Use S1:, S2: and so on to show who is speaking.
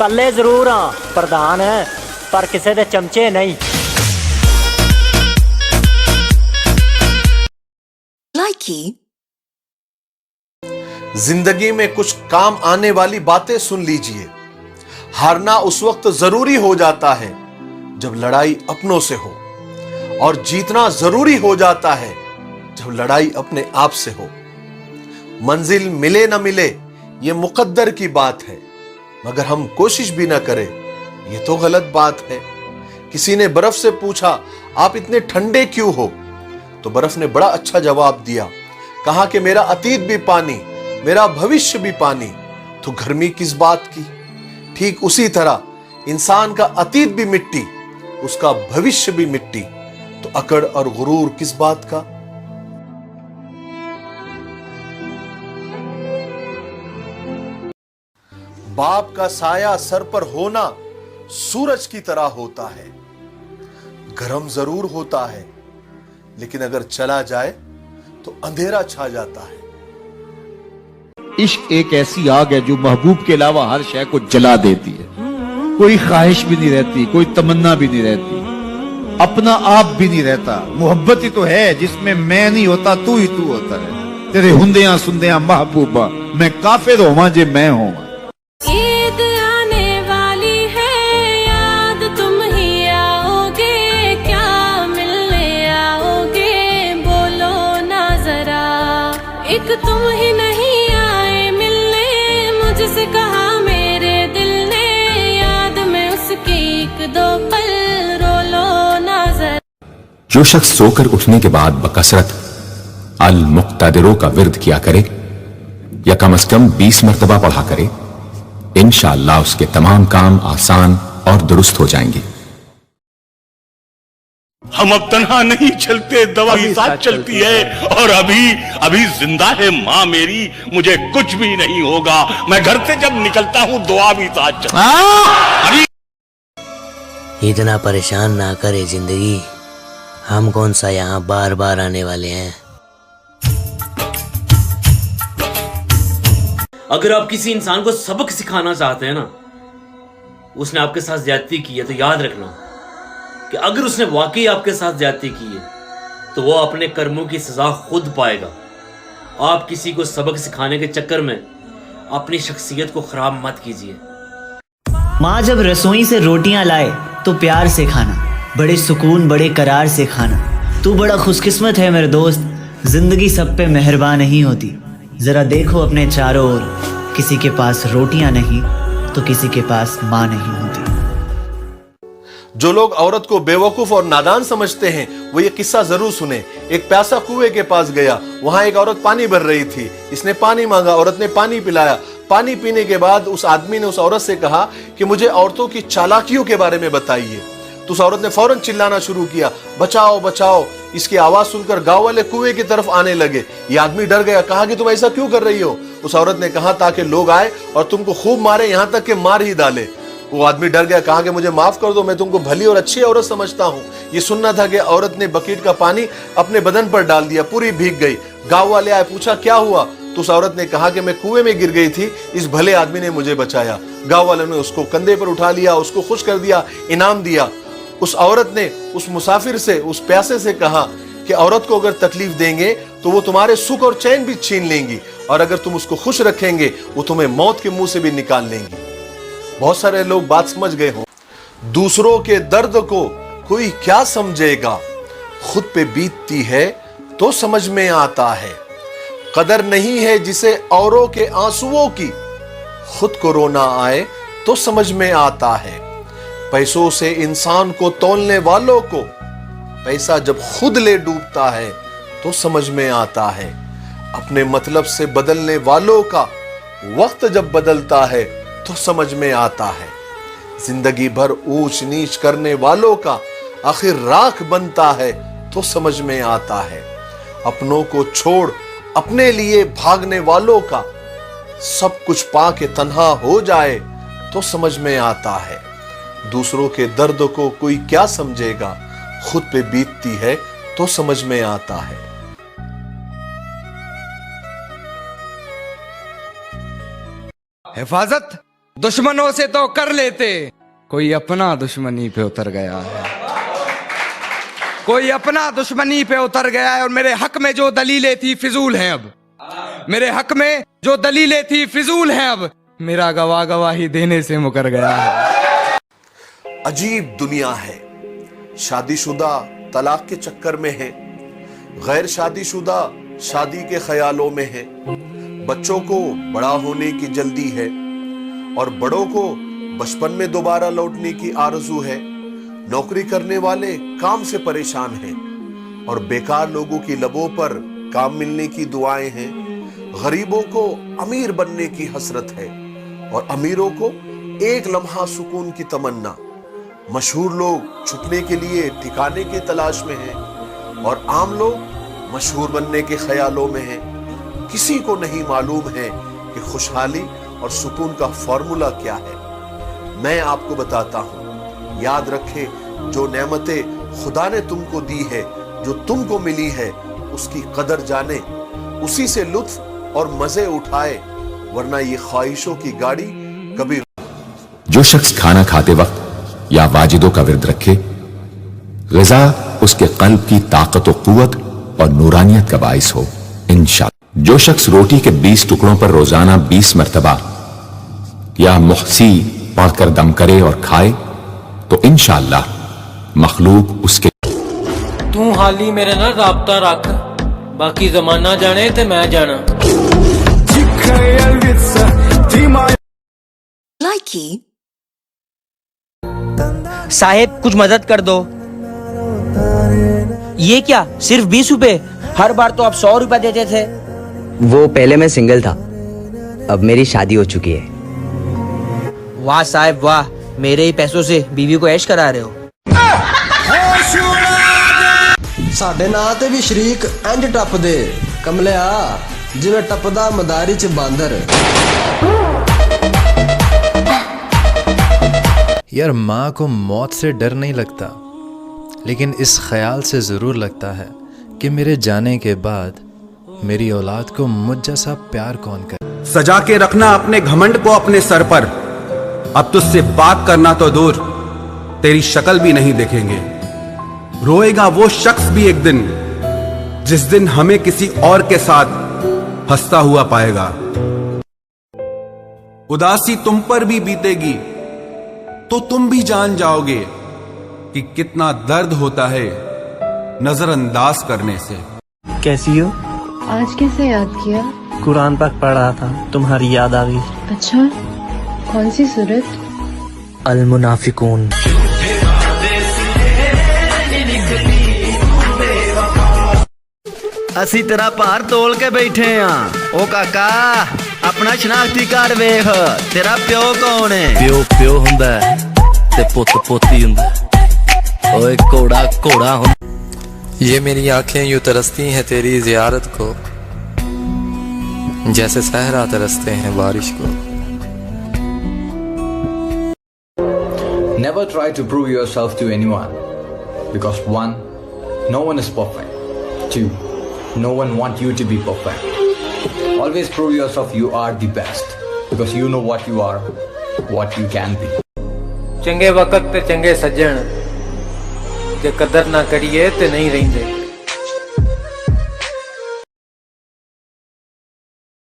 S1: ਕੱਲੇ ਜ਼ਰੂਰ ਹਾਂ ਪ੍ਰਧਾਨ ਪਰ ਕਿਸੇ ਦੇ ਚਮਚੇ ਨਹੀਂ।
S2: जिंदगी में कुछ काम आने वाली बातें सुन लीजिए। हारना उस वक्त जरूरी हो जाता है जब लड़ाई अपनों से हो, और जीतना जरूरी हो जाता है जब लड़ाई अपने आप से हो। मंजिल मिले न मिले ये मुकद्दर की बात है, मगर हम कोशिश भी ना करें ये तो गलत बात है। किसी ने बर्फ से पूछा आप इतने ठंडे क्यों हो, तो बर्फ ने बड़ा अच्छा जवाब दिया, कहा कि मेरा अतीत भी पानी, मेरा भविष्य भी पानी, तो गर्मी किस बात की। ठीक उसी तरह इंसान का अतीत भी मिट्टी, उसका भविष्य भी मिट्टी, तो अकड़ और गुरूर किस बात का। बाप का साया सर पर होना सूरज की तरह होता है, गर्म जरूर होता है लेकिन अगर चला जाए तो अंधेरा छा जाता है।
S3: इश्क एक ऐसी आग है जो महबूब के अलावा हर शय को जला देती है। कोई ख्वाहिश भी नहीं रहती, कोई तमन्ना भी नहीं रहती, अपना आप भी नहीं रहता। मोहब्बत ही तो है जिसमें मैं नहीं होता, तू ही तू होता है। तेरे हुंदियां सुंदियां महबूबा, मैं काफिर होवा जे मैं होवा।
S4: ईद आने वाली है, याद तुम ही आओगे, क्या मिलने आओगे बोलो ना जरा। एक तुम ही नहीं आए मिलने, मुझसे कहा मेरे दिल ने, याद में उसकी एक दो पल रो लो ना जरा।
S5: जो शख्स सोकर उठने के बाद बकसरत अल मुक्तदिरों का विर्द किया करे, या कम से कम 20 मरतबा पढ़ा करे, इंशाअल्लाह उसके तमाम काम आसान और दुरुस्त हो जाएंगे।
S6: हम अब तन्हा नहीं चलते, दवा ही साथ चलती है, और अभी जिंदा है माँ मेरी, मुझे कुछ भी नहीं होगा। मैं घर से जब निकलता हूँ दुआ भी साथ चलती है।
S7: इतना परेशान ना करे जिंदगी, हम कौन सा यहाँ बार बार आने वाले हैं।
S8: अगर आप किसी इंसान को सबक सिखाना चाहते हैं ना, उसने आपके साथ ज्यादती की है, तो याद रखना कि अगर उसने वाकई आपके साथ ज्यादती की है तो वो अपने कर्मों की सजा खुद पाएगा। आप किसी को सबक सिखाने के चक्कर में अपनी शख्सियत को खराब मत कीजिए।
S9: माँ जब रसोई से रोटियां लाए तो प्यार से खाना, बड़े सुकून बड़े करार से खाना। तू बड़ा खुशकिस्मत है मेरे दोस्त, जिंदगी सब पे मेहरबान नहीं होती। जरा देखो अपने चारों ओर, किसी के पास रोटियां नहीं तो किसी के पास माँ नहीं होती।
S2: जो लोग औरत को बेवकूफ और नादान समझते हैं वो ये किस्सा जरूर सुने। एक प्यासा कुएं के पास गया, वहां एक औरत पानी भर रही थी। इसने पानी मांगा, औरत ने पानी पिलाया। पानी पीने के बाद उस आदमी ने उस औरत से कहा कि मुझे औरतों की चालाकियों के बारे में बताइए। तो उस औरत ने फौरन चिल्लाना शुरू किया, बचाओ बचाओ। इसकी आवाज सुनकर गांव वाले कुएं की तरफ आने लगे। ये आदमी डर गया, कहा कि तुम ऐसा क्यों कर रही हो। उस औरत ने कहा ताकि लोग आए और तुमको खूब मारे, यहां तक कि मार ही डाले। वो आदमी डर गया, कहा कि मुझे माफ कर दो, मैं तुमको भली और अच्छी औरत समझता हूँ। ये सुनना था कि औरत ने बकेट का पानी अपने बदन पर डाल दिया, पूरी भीग गई। गांव वाले आए, पूछा क्या हुआ। तो उस औरत ने कहा कि मैं कुएं में गिर गई थी, इस भले आदमी ने मुझे बचाया। गांव वालों ने उसको कंधे पर उठा लिया, उसको खुश कर दिया, इनाम दिया। उस औरत ने उस मुसाफिर से, उस प्यासे से कहा कि औरत को अगर तकलीफ देंगे तो वो तुम्हारे सुख और चैन भी छीन लेंगी, और अगर तुम उसको खुश रखेंगे वो तुम्हें मौत के मुंह से भी निकाल लेंगी। बहुत सारे लोग बात समझ गए हो। दूसरों के दर्द को कोई क्या समझेगा, खुद पे बीतती है तो समझ में आता है। कदर नहीं है जिसे औरों के आंसुओं की, खुद को रोना आए तो समझ में आता है। पैसों से इंसान को तौलने वालों को पैसा जब खुद ले डूबता है तो समझ में आता है। अपने मतलब से बदलने वालों का वक्त जब बदलता है तो समझ में आता है। जिंदगी भर ऊंच नीच करने वालों का आखिर राख बनता है तो समझ में आता है। अपनों को छोड़ अपने लिए भागने वालों का सब कुछ पा के तन्हा हो जाए तो समझ में आता है। दूसरों के दर्द को कोई क्या समझेगा, खुद पे बीतती है तो समझ में आता है।
S10: हिफाजत दुश्मनों से तो कर लेते, कोई अपना दुश्मनी पे उतर गया है, कोई अपना दुश्मनी पे उतर गया है। और मेरे हक में जो दलीलें थी फिजूल हैं अब, मेरे हक में जो दलीलें थी फिजूल हैं अब, मेरा गवाही देने से मुकर गया है।
S2: अजीब दुनिया है, शादीशुदा तलाक के चक्कर में है, गैर शादीशुदा शादी के ख्यालों में है, बच्चों को बड़ा होने की जल्दी है और बड़ों को बचपन में दोबारा लौटने की आरज़ू है, नौकरी करने वाले काम से परेशान हैं और बेकार लोगों की लबों पर काम मिलने की दुआएं हैं, गरीबों को अमीर बनने की हसरत है और अमीरों को एक लम्हा सुकून की तमन्ना, मशहूर लोग छुपने के लिए ठिकाने की तलाश में हैं और आम लोग मशहूर बनने के ख्यालों में हैं। किसी को नहीं मालूम है कि खुशहाली और सुकून का फॉर्मूला क्या है। मैं आपको बताता हूँ, याद रखे, जो नेमतें खुदा ने तुमको दी है, जो तुमको मिली है, उसकी कदर जाने, उसी से लुत्फ और मजे उठाए, वरना ये ख्वाहिशों की गाड़ी कभी।
S5: जो शख्स खाना खाते वक्त या वाजिदों का विर्द रखे, ग़िज़ा उसके क़ल्ब की ताकत और क़ुव्वत और नूरानियत का बाइस हो इंशाअल्लाह। जो शख्स रोटी के 20 टुकड़ों पर रोजाना 20 मरतबा या मुहसी पढ़कर दम करे और खाए तो इंशाअल्लाह मखलूक उसके।
S1: तू हाली मेरे नाल राबता रख, बाकी जमाना जाने ते मैं जाना।
S11: साहेब कुछ मदद कर दो। ये क्या, सिर्फ 20 रुपए? हर बार तो आप 100 रुपए देते थे।
S12: वो पहले मैं सिंगल था, अब मेरी शादी हो चुकी है।
S11: वाह साहब वाह, मेरे ही पैसों से बीवी को ऐश करा रहे हो।
S13: साडे नां ते भी शरीक इंज टपदे कमलिया जिवें टपदा मदारी च बांदर।
S14: यार माँ को मौत से डर नहीं लगता, लेकिन इस ख्याल से ज़रूर लगता है कि मेरे जाने के बाद मेरी औलाद को मुझ जैसा प्यार कौन करे।
S15: सजा के रखना अपने घमंड को अपने सर पर, अब तुझसे बात करना तो दूर, तेरी शक्ल भी नहीं देखेंगे। रोएगा वो शख्स भी एक दिन, जिस दिन हमें किसी और के साथ हंसता हुआ पाएगा। उदासी तुम पर भी बीतेगी तो तुम भी जान जाओगे कि कितना दर्द होता है नजरअंदाज करने से।
S16: कैसी हो?
S17: आज कैसे याद किया?
S16: कुरान पाक पढ़ रहा था, तुम्हारी याद आ गई।
S17: अच्छा, कौन सी सूरत?
S16: अल मुनाफिकून।
S18: असी तेरा भार तोल के बैठे हाँ। ओ काका अपना शनाख्ती कार्ड वेख, तेरा प्यो कौन है?
S19: प्यो प्यो हुंदा है ते पुत पोती हुंदा है। ओए घोड़ा घोड़ा हुंदा। ये मेरी आंखें यूं तरसती हैं तेरी ज़ियारत को, जैसे सहरा तरसते हैं बारिश को।
S20: Never try to prove yourself to anyone, because 1, no one is perfect. 2, no one wants you to be perfect. Always prove yourself you are the best, because you know what you are, what you can be.
S1: चंगे वक्त ते चंगे सज्जन, जे कदर ना करिए ते नहीं रहिंदे।